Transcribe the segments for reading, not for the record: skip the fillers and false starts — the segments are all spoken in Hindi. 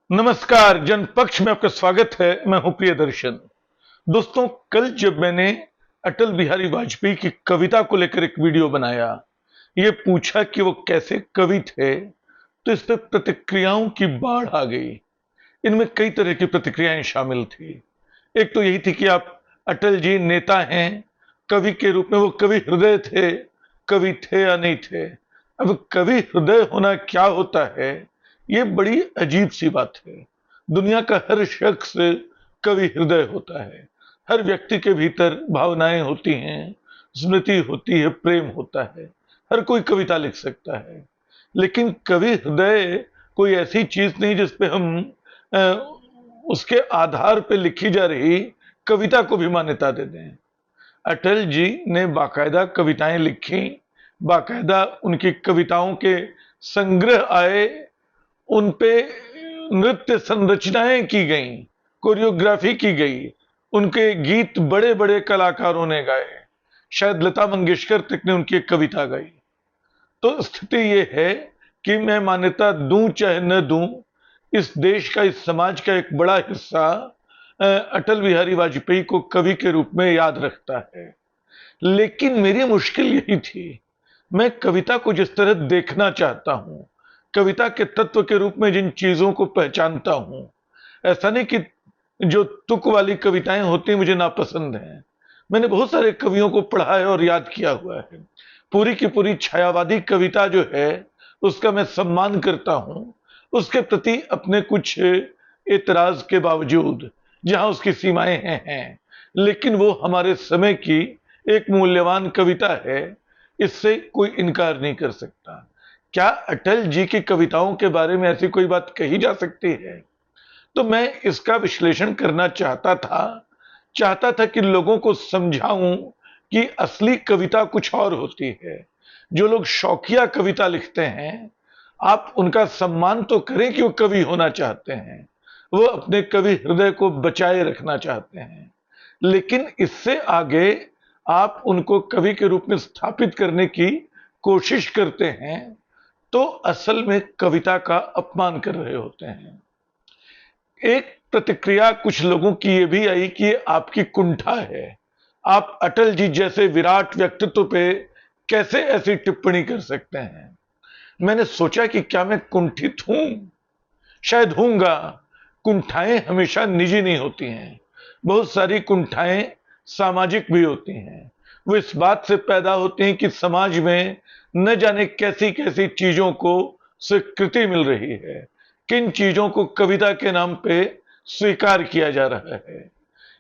नमस्कार, जनपक्ष में आपका स्वागत है। मैं हूं प्रियदर्शन। दोस्तों, कल जब मैंने अटल बिहारी वाजपेयी की कविता को लेकर एक वीडियो बनाया, ये पूछा कि वो कैसे कवि थे, तो इस पर प्रतिक्रियाओं की बाढ़ आ गई। इनमें कई तरह की प्रतिक्रियाएं शामिल थी। एक तो यही थी कि आप अटल जी नेता हैं, कवि के रूप में वो कवि हृदय थे, कवि थे या नहीं थे। अब कवि हृदय होना क्या होता है, ये बड़ी अजीब सी बात है। दुनिया का हर शख्स कवि हृदय होता है। हर व्यक्ति के भीतर भावनाएं होती हैं, स्मृति होती है, प्रेम होता है। हर कोई कविता लिख सकता है, लेकिन कवि हृदय कोई ऐसी चीज नहीं जिसपे हम अ, उसके आधार पे लिखी जा रही कविता को भी मान्यता दे दें। अटल जी ने बाकायदा कविताएं लिखी, बाकायदा उनकी कविताओं के संग्रह आए, उन पे नृत्य संरचनाएं की गईं, कोरियोग्राफी की गई, उनके गीत बड़े बड़े कलाकारों ने गाए, शायद लता मंगेशकर तक ने उनकी एक कविता गाई। तो स्थिति ये है कि मैं मान्यता दूं चाहे न दूं, इस देश का, इस समाज का एक बड़ा हिस्सा अटल बिहारी वाजपेयी को कवि के रूप में याद रखता है। लेकिन मेरी मुश्किल यही थी, मैं कविता को जिस तरह देखना चाहता हूं, कविता के तत्व के रूप में जिन चीजों को पहचानता हूं, ऐसा नहीं कि जो तुक वाली कविताएं होती हैं मुझे नापसंद हैं। मैंने बहुत सारे कवियों को पढ़ा है और याद किया हुआ है। पूरी की पूरी छायावादी कविता जो है, उसका मैं सम्मान करता हूं, उसके प्रति अपने कुछ एतराज के बावजूद, जहां उसकी सीमाएं हैं, लेकिन वो हमारे समय की एक मूल्यवान कविता है, इससे कोई इनकार नहीं कर सकता। क्या अटल जी की कविताओं के बारे में ऐसी कोई बात कही जा सकती है? तो मैं इसका विश्लेषण करना चाहता था कि लोगों को समझाऊं कि असली कविता कुछ और होती है। जो लोग शौकिया कविता लिखते हैं, आप उनका सम्मान तो करें कि वो कवि होना चाहते हैं, वो अपने कवि हृदय को बचाए रखना चाहते हैं, लेकिन इससे आगे आप उनको कवि के रूप में स्थापित करने की कोशिश करते हैं, तो असल में कविता का अपमान कर रहे होते हैं। एक प्रतिक्रिया कुछ लोगों की यह भी आई कि आपकी कुंठा है, आप अटल जी जैसे विराट व्यक्तित्व पे कैसे ऐसी टिप्पणी कर सकते हैं। मैंने सोचा कि क्या मैं कुंठित हूं? शायद हूंगा। कुंठाएं हमेशा निजी नहीं होती हैं, बहुत सारी कुंठाएं सामाजिक भी होती हैं। वो इस बात से पैदा होती हैं कि समाज में न जाने कैसी कैसी चीजों को स्वीकृति मिल रही है, किन चीजों को कविता के नाम पे स्वीकार किया जा रहा है।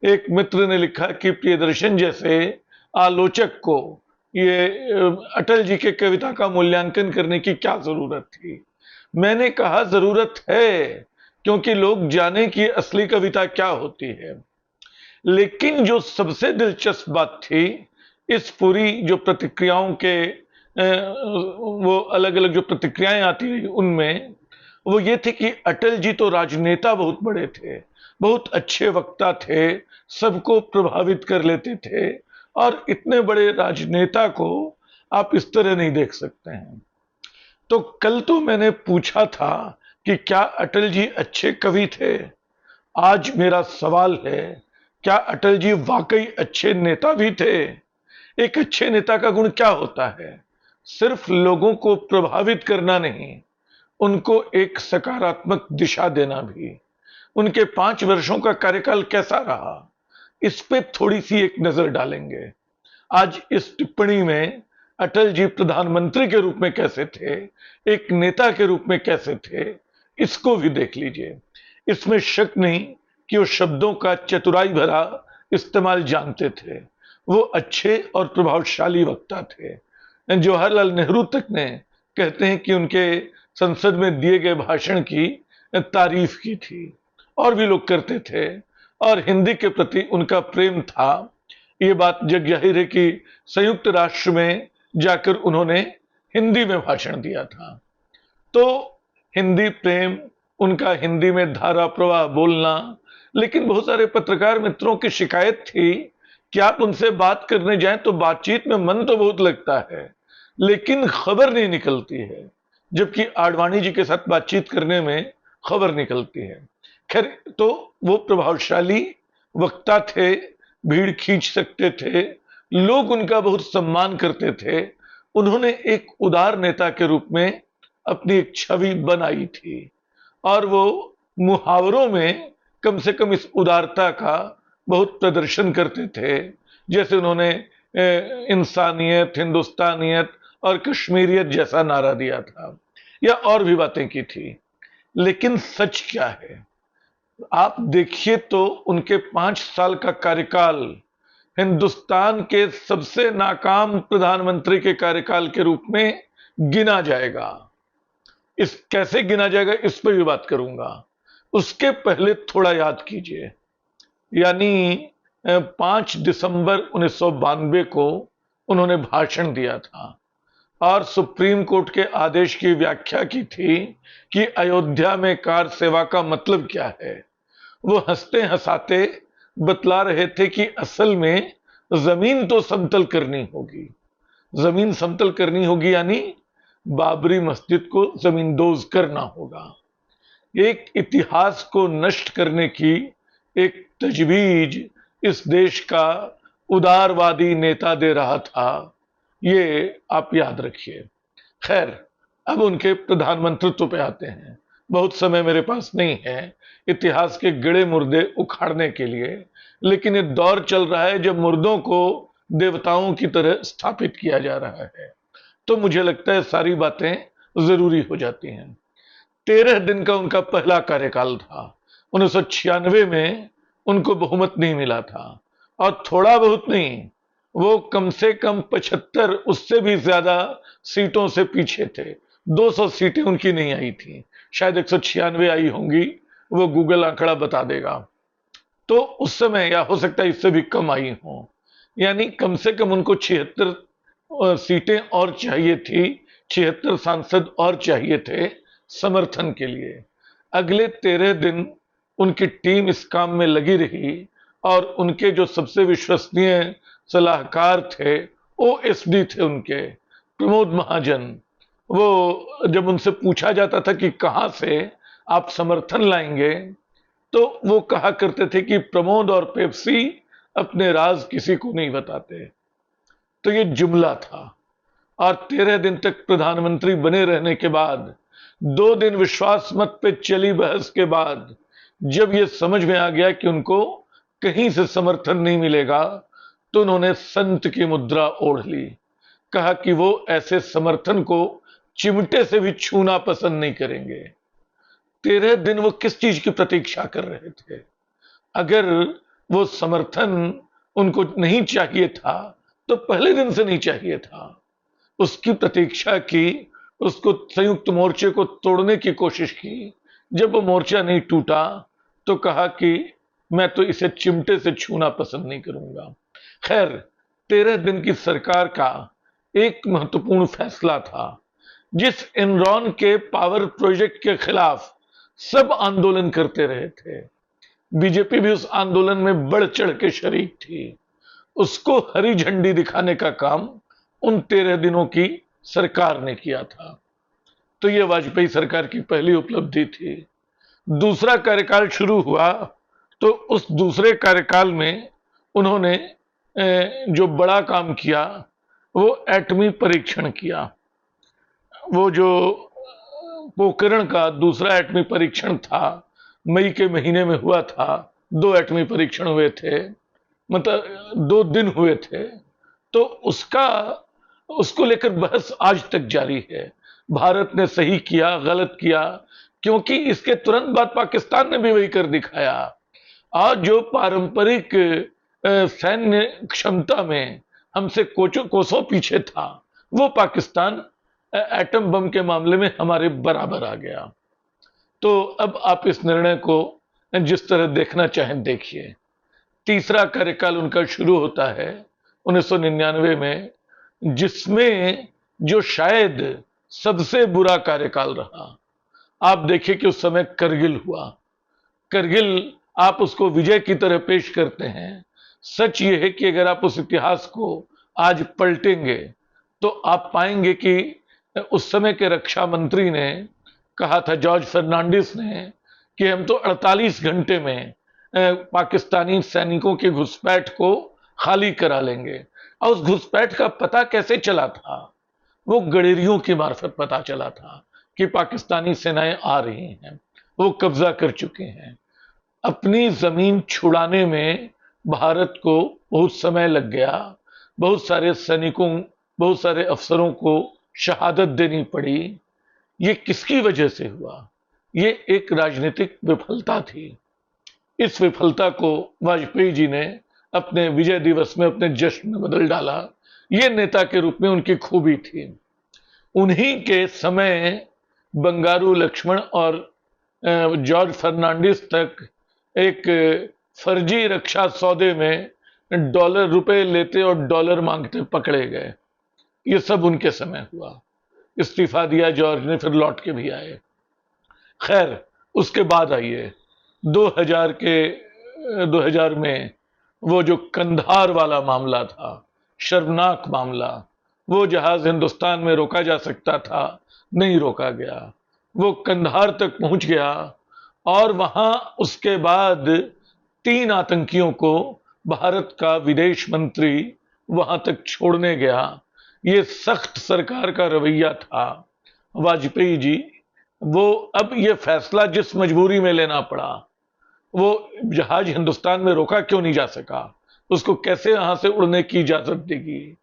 एक मित्र ने लिखा कि प्रियदर्शन जैसे आलोचक को ये अटल जी के कविता का मूल्यांकन करने की क्या जरूरत थी। मैंने कहा जरूरत है, क्योंकि लोग जाने कि असली कविता क्या होती है। लेकिन जो सबसे दिलचस्प बात थी इस पूरी जो प्रतिक्रियाओं के वो अलग अलग जो प्रतिक्रियाएं आती रही उनमें, वो ये थी कि अटल जी तो राजनेता बहुत बड़े थे, बहुत अच्छे वक्ता थे, सबको प्रभावित कर लेते थे, और इतने बड़े राजनेता को आप इस तरह नहीं देख सकते हैं। तो कल तो मैंने पूछा था कि क्या अटल जी अच्छे कवि थे। आज मेरा सवाल है, क्या अटल जी वाकई अच्छे नेता भी थे? एक अच्छे नेता का गुण क्या होता है? सिर्फ लोगों को प्रभावित करना नहीं, उनको एक सकारात्मक दिशा देना भी। उनके 5 वर्षों का कार्यकाल कैसा रहा, इस पे थोड़ी सी एक नजर डालेंगे। आज इस टिप्पणी में अटल जी प्रधानमंत्री के रूप में कैसे थे, एक नेता के रूप में कैसे थे, इसको भी देख लीजिए। इसमें शक नहीं कि वो शब्दों का चतुराई भरा इस्तेमाल जानते थे। वो अच्छे और प्रभावशाली वक्ता थे। जवाहरलाल नेहरू तक ने कहते हैं कि उनके संसद में दिए गए भाषण की तारीफ की थी, और भी लोग करते थे, और हिंदी के प्रति उनका प्रेम था। ये बात जग जाहिर है कि संयुक्त राष्ट्र में जाकर उन्होंने हिंदी में भाषण दिया था। तो हिंदी प्रेम, उनका हिंदी में धारा प्रवाह बोलना। लेकिन बहुत सारे पत्रकार मित्रों की शिकायत थी कि आप उनसे बात करने जाएं तो बातचीत में मन तो बहुत लगता है, लेकिन खबर नहीं निकलती है। जबकि आडवाणी जी के साथ बातचीत करने में खबर निकलती है। खैर, तो वो प्रभावशाली वक्ता थे, भीड़ खींच सकते थे, लोग उनका बहुत सम्मान करते थे। उन्होंने एक उदार नेता के रूप में अपनी एक छवि बनाई थी और वो मुहावरों में कम से कम इस उदारता का बहुत प्रदर्शन करते थे। जैसे उन्होंने इंसानियत, हिंदुस्तानियत और कश्मीरियत जैसा नारा दिया था, या और भी बातें की थी। लेकिन सच क्या है, आप देखिए तो उनके 5 साल का कार्यकाल हिंदुस्तान के सबसे नाकाम प्रधानमंत्री के कार्यकाल के रूप में गिना जाएगा। इस कैसे गिना जाएगा इस पर भी बात करूंगा। उसके पहले थोड़ा याद कीजिए, यानी 5 दिसंबर 1992 को उन्होंने भाषण दिया था और सुप्रीम कोर्ट के आदेश की व्याख्या की थी कि अयोध्या में कार सेवा का मतलब क्या है। वो हंसते हंसाते बतला रहे थे कि असल में जमीन तो समतल करनी होगी, जमीन समतल करनी होगी, यानी बाबरी मस्जिद को जमींदोज करना होगा। एक इतिहास को नष्ट करने की एक तजवीज इस देश का उदारवादी नेता दे रहा था, ये आप याद रखिए। खैर, अब उनके प्रधानमंत्रित्व पे आते हैं। बहुत समय मेरे पास नहीं है इतिहास के गड़े मुर्दे उखाड़ने के लिए, लेकिन ये दौर चल रहा है जब मुर्दों को देवताओं की तरह स्थापित किया जा रहा है, तो मुझे लगता है सारी बातें जरूरी हो जाती हैं। 13 दिन का उनका पहला कार्यकाल था। 1996 में उनको बहुमत नहीं मिला था, और थोड़ा बहुत नहीं, वो कम से कम 75, उससे भी ज्यादा सीटों से पीछे थे। 200 सीटें उनकी नहीं आई थी, शायद 196 आई होंगी, वो गूगल आंकड़ा बता देगा। तो उस समय, या हो सकता है इससे भी कम आई हो, यानी कम से कम उनको 76 सीटें और चाहिए थी, 76 सांसद और चाहिए थे समर्थन के लिए। अगले 13 दिन उनकी टीम इस काम में लगी रही, और उनके जो सबसे विश्वसनीय सलाहकार थे, ओएसडी थे उनके, प्रमोद महाजन। वो जब उनसे पूछा जाता था कि कहां से आप समर्थन लाएंगे, तो वो कहा करते थे कि प्रमोद और पेप्सी अपने राज किसी को नहीं बताते। तो ये जुमला था। और 13 दिन तक प्रधानमंत्री बने रहने के बाद, 2 दिन विश्वास मत पे चली बहस के बाद, जब ये समझ में आ गया कि उनको कहीं से समर्थन नहीं मिलेगा, तो उन्होंने संत की मुद्रा ओढ़ ली। कहा कि वो ऐसे समर्थन को चिमटे से भी छूना पसंद नहीं करेंगे। 13 दिन वो किस चीज की प्रतीक्षा कर रहे थे? अगर वो समर्थन उनको नहीं चाहिए था, तो पहले दिन से नहीं चाहिए था। उसकी प्रतीक्षा की, उसको संयुक्त मोर्चे को तोड़ने की कोशिश की। जब वो मोर्चा नहीं टूटा, तो कहा कि मैं तो इसे चिमटे से छूना पसंद नहीं करूंगा। खैर, 13 दिन की सरकार का एक महत्वपूर्ण फैसला था। जिस एनरॉन के पावर प्रोजेक्ट के खिलाफ सब आंदोलन करते रहे थे, बीजेपी भी उस आंदोलन में बढ़ चढ़ के शरीक थी, उसको हरी झंडी दिखाने का काम उन 13 दिनों की सरकार ने किया था। तो यह वाजपेयी सरकार की पहली उपलब्धि थी। दूसरा कार्यकाल शुरू हुआ, तो उस दूसरे कार्यकाल में उन्होंने जो बड़ा काम किया, वो एटमी परीक्षण किया। वो जो पोखरण का दूसरा एटमी परीक्षण था, मई के महीने में हुआ था। 2 एटमी परीक्षण हुए थे, मतलब 2 दिन हुए थे। तो उसको लेकर बहस आज तक जारी है। भारत ने सही किया, गलत किया, क्योंकि इसके तुरंत बाद पाकिस्तान ने भी वही कर दिखाया। आज जो पारंपरिक सैन्य क्षमता में हमसे कोसों पीछे था, वो पाकिस्तान एटम बम के मामले में हमारे बराबर आ गया। तो अब आप इस निर्णय को जिस तरह देखना चाहें देखिए। तीसरा कार्यकाल उनका शुरू होता है 1999 में, जिसमें जो शायद सबसे बुरा कार्यकाल रहा। आप देखिए कि उस समय करगिल हुआ। करगिल आप उसको विजय की तरह पेश करते हैं। सच ये है कि अगर आप उस इतिहास को आज पलटेंगे, तो आप पाएंगे कि उस समय के रक्षा मंत्री ने कहा था जॉर्ज फर्नांडिस ने कि हम तो 48 घंटे में पाकिस्तानी सैनिकों के घुसपैठ को खाली करा लेंगे। और उस घुसपैठ का पता कैसे चला था? वो गडेरियों की मार्फत पता चला था कि पाकिस्तानी सेनाएं आ रही हैं, वो कब्जा कर चुके हैं। अपनी जमीन छुड़ाने में भारत को बहुत समय लग गया, बहुत सारे सैनिकों, बहुत सारे अफसरों को शहादत देनी पड़ी। ये किसकी वजह से हुआ? ये एक राजनीतिक विफलता थी। इस विफलता को वाजपेयी जी ने अपने विजय दिवस में अपने जश्न में बदल डाला। ये नेता के रूप में उनकी खूबी थी। उन्हीं के समय बंगारू लक्ष्मण और जॉर्ज फर्नांडिस तक एक फर्जी रक्षा सौदे में डॉलर रुपए लेते और डॉलर मांगते पकड़े गए। ये सब उनके समय हुआ। इस्तीफा दिया जॉर्ज ने, फिर लौट के भी आए। खैर, उसके बाद आइए 2000 में वो जो कंधार वाला मामला था, शर्मनाक मामला, वो जहाज हिंदुस्तान में रोका जा सकता था, नहीं रोका गया। वो कंधार तक पहुंच गया और वहां उसके बाद 3 आतंकियों को भारत का विदेश मंत्री वहां तक छोड़ने गया। ये सख्त सरकार का रवैया था वाजपेयी जी। वो अब ये फैसला जिस मजबूरी में लेना पड़ा, वो जहाज हिंदुस्तान में रोका क्यों नहीं जा सका, उसको कैसे यहां से उड़ने की इजाजत देगी,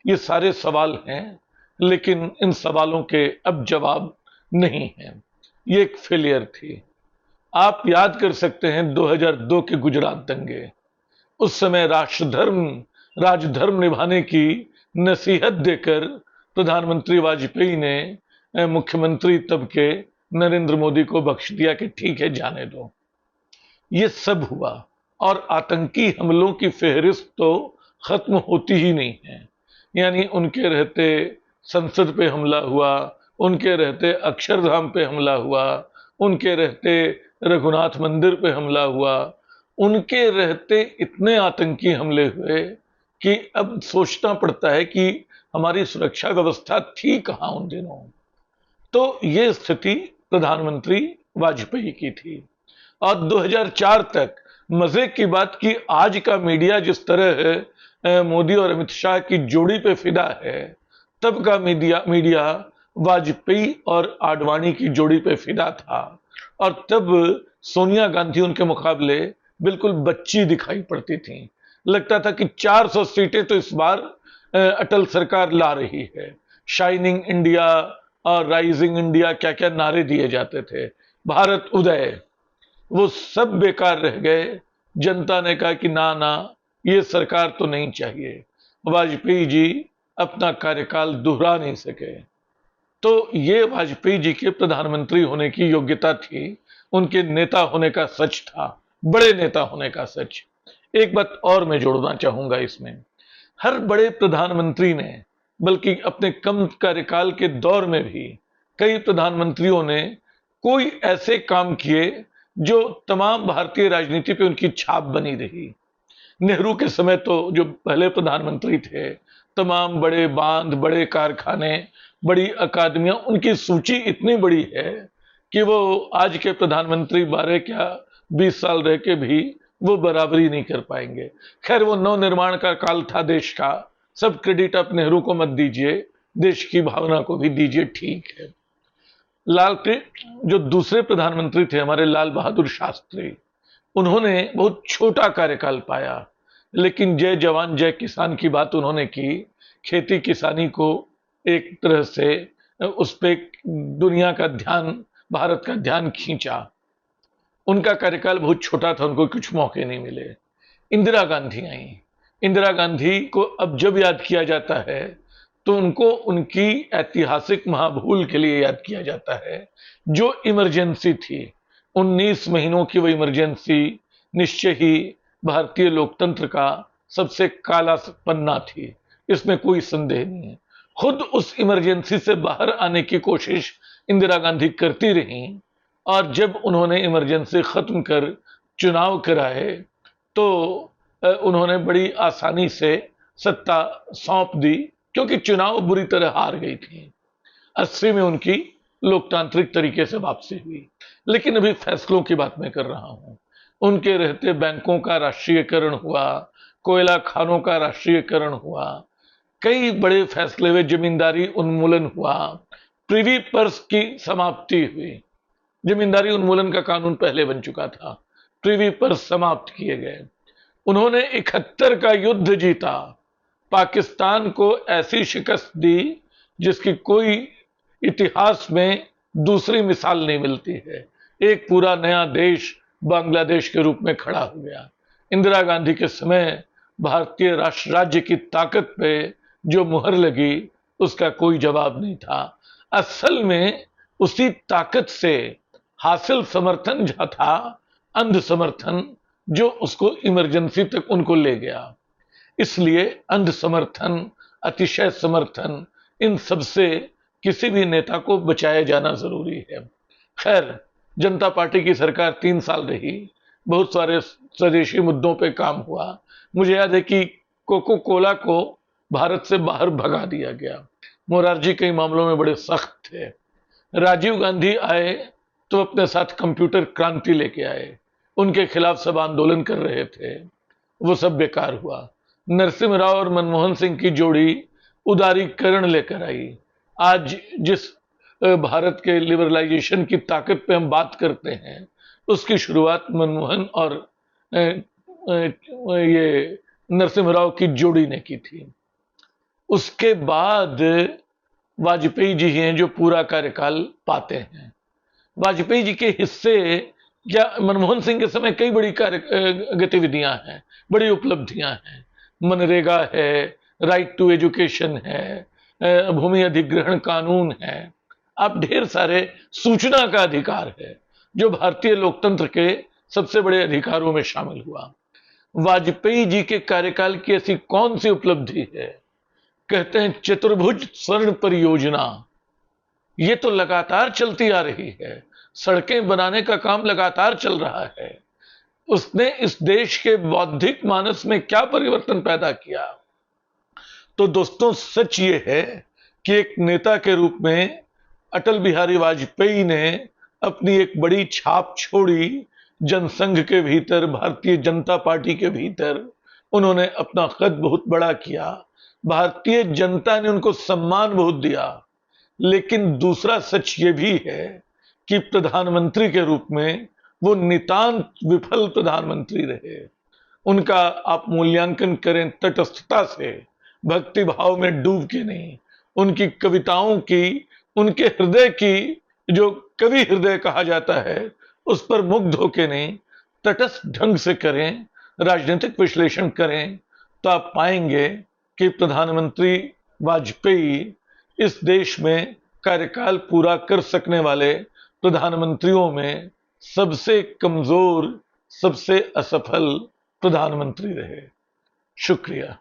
ये सारे सवाल हैं। लेकिन इन सवालों के अब जवाब नहीं है। ये एक फेलियर थी। आप याद कर सकते हैं 2002 के गुजरात दंगे। उस समय राजधर्म निभाने की नसीहत देकर प्रधानमंत्री वाजपेयी ने मुख्यमंत्री तब के नरेंद्र मोदी को बख्श दिया कि ठीक है, जाने दो। ये सब हुआ और आतंकी हमलों की फेहरिस्त तो खत्म होती ही नहीं है। यानी उनके रहते संसद पे हमला हुआ, उनके रहते अक्षरधाम पे हमला हुआ, उनके रहते रघुनाथ मंदिर पे हमला हुआ, उनके रहते इतने आतंकी हमले हुए कि अब सोचना पड़ता है कि हमारी सुरक्षा व्यवस्था थी कहां उन दिनों। तो ये स्थिति प्रधानमंत्री वाजपेयी की थी। और 2004 तक मजे की बात कि आज का मीडिया जिस तरह मोदी और अमित शाह की जोड़ी पे फिदा है, तब का मीडिया वाजपेयी और आडवाणी की जोड़ी पे फिदा था। और तब सोनिया गांधी उनके मुकाबले बिल्कुल बच्ची दिखाई पड़ती थी। लगता था कि 400 सीटें तो इस बार अटल सरकार ला रही है। शाइनिंग इंडिया और राइजिंग इंडिया, क्या क्या नारे दिए जाते थे, भारत उदय, वो सब बेकार रह गए। जनता ने कहा कि ना ना, ये सरकार तो नहीं चाहिए। वाजपेयी जी अपना कार्यकाल दोहरा नहीं सके। तो ये वाजपेयी जी के प्रधानमंत्री होने की योग्यता थी, उनके नेता होने का सच था, बड़े नेता होने का सच। एक बात और मैं जोड़ना चाहूंगा इसमें, हर बड़े प्रधानमंत्री ने, बल्कि अपने कम कार्यकाल के दौर में भी कई प्रधानमंत्रियों ने कोई ऐसे काम किए जो तमाम भारतीय राजनीति पे उनकी छाप बनी रही। नेहरू के समय तो जो पहले प्रधानमंत्री थे, तमाम बड़े बांध, बड़े कारखाने, बड़ी अकादमियां, उनकी सूची इतनी बड़ी है कि वो आज के प्रधानमंत्री 12 क्या 20 साल रह के भी वो बराबरी नहीं कर पाएंगे। खैर, वो नव निर्माण का काल था देश का, सब क्रेडिट आप नेहरू को मत दीजिए, देश की भावना को भी दीजिए, ठीक है। जो दूसरे प्रधानमंत्री थे हमारे लाल बहादुर शास्त्री, उन्होंने बहुत छोटा कार्यकाल पाया, लेकिन जय जवान जय किसान की बात उन्होंने की। खेती किसानी को एक तरह से उस पे दुनिया का ध्यान, भारत का ध्यान खींचा। उनका कार्यकाल बहुत छोटा था, उनको कुछ मौके नहीं मिले। इंदिरा गांधी आई। इंदिरा गांधी को अब जब याद किया जाता है तो उनको उनकी ऐतिहासिक महाभूल के लिए याद किया जाता है, जो इमरजेंसी थी। 19 महीनों की वो इमरजेंसी निश्चय ही भारतीय लोकतंत्र का सबसे काला पन्ना थी, इसमें कोई संदेह नहीं है। खुद उस इमरजेंसी से बाहर आने की कोशिश इंदिरा गांधी करती रहीं, और जब उन्होंने इमरजेंसी खत्म कर चुनाव कराए तो उन्होंने बड़ी आसानी से सत्ता सौंप दी, क्योंकि चुनाव बुरी तरह हार गई थी। 80 में उनकी लोकतांत्रिक तरीके से वापसी हुई। लेकिन अभी फैसलों की बात मैं कर रहा हूं। उनके रहते बैंकों का राष्ट्रीयकरण हुआ, कोयला खानों का राष्ट्रीयकरण हुआ, कई बड़े फैसले हुए, जमींदारी उन्मूलन हुआ, प्रिवी पर्स की समाप्ति हुई। जमींदारी उन्मूलन का कानून पहले बन चुका था, प्रिवी पर्स समाप्त किए गए। उन्होंने 71 का युद्ध जीता, पाकिस्तान को ऐसी शिकस्त दी जिसकी कोई इतिहास में दूसरी मिसाल नहीं मिलती है। एक पूरा नया देश बांग्लादेश के रूप में खड़ा हो गया। इंदिरा गांधी के समय भारतीय राष्ट्र राज्य की ताकत पे जो मुहर लगी उसका कोई जवाब नहीं था। असल में उसी ताकत से हासिल समर्थन जो था अंध समर्थन, जो उसको इमरजेंसी तक उनको ले गया। इसलिए अंध समर्थन, अतिशय समर्थन, इन सबसे किसी भी नेता को बचाया जाना जरूरी है। खैर, जनता पार्टी की सरकार 3 साल रही, बहुत सारे स्वदेशी मुद्दों पे काम हुआ। मुझे याद है कि कोको कोला को भारत से बाहर भगा दिया गया। मोरारजी कई मामलों में बड़े सख्त थे। राजीव गांधी आए तो अपने साथ कंप्यूटर क्रांति लेके आए, उनके खिलाफ सब आंदोलन कर रहे थे, वो सब बेकार हुआ। नरसिम्हा राव और मनमोहन सिंह की जोड़ी उदारीकरण लेकर आई। आज जिस भारत के लिबरलाइजेशन की ताकत पे हम बात करते हैं, उसकी शुरुआत मनमोहन और ये नरसिम्हा राव की जोड़ी ने की थी। उसके बाद वाजपेयी जी हैं जो पूरा कार्यकाल पाते हैं। वाजपेयी जी के हिस्से या मनमोहन सिंह के समय कई बड़ी गतिविधियां हैं, बड़ी उपलब्धियां हैं। मनरेगा है, राइट टू एजुकेशन है, भूमि अधिग्रहण कानून है, अब ढेर सारे, सूचना का अधिकार है जो भारतीय लोकतंत्र के सबसे बड़े अधिकारों में शामिल हुआ। वाजपेयी जी के कार्यकाल की ऐसी कौन सी उपलब्धि है? कहते हैं चतुर्भुज स्वर्ण परियोजना, ये तो लगातार चलती आ रही है। सड़कें बनाने का काम लगातार चल रहा है। उसने इस देश के बौद्धिक मानस में क्या परिवर्तन पैदा किया? तो दोस्तों, सच ये है कि एक नेता के रूप में अटल बिहारी वाजपेयी ने अपनी एक बड़ी छाप छोड़ी जनसंघ के भीतर, भारतीय जनता पार्टी के भीतर। उन्होंने अपना कद बहुत बड़ा किया, भारतीय जनता ने उनको सम्मान बहुत दिया। लेकिन दूसरा सच ये भी है कि प्रधानमंत्री के रूप में वो नितांत विफल प्रधानमंत्री रहे। उनका आप मूल्यांकन करें तटस्थता से, भक्ति भाव में डूब के नहीं, उनकी कविताओं की, उनके हृदय की, जो कवि हृदय कहा जाता है, उस पर मुग्ध होके नहीं, तटस्थ ढंग से करें, राजनीतिक विश्लेषण करें, तो आप पाएंगे कि प्रधानमंत्री वाजपेयी इस देश में कार्यकाल पूरा कर सकने वाले प्रधानमंत्रियों में सबसे कमजोर, सबसे असफल प्रधानमंत्री रहे। शुक्रिया।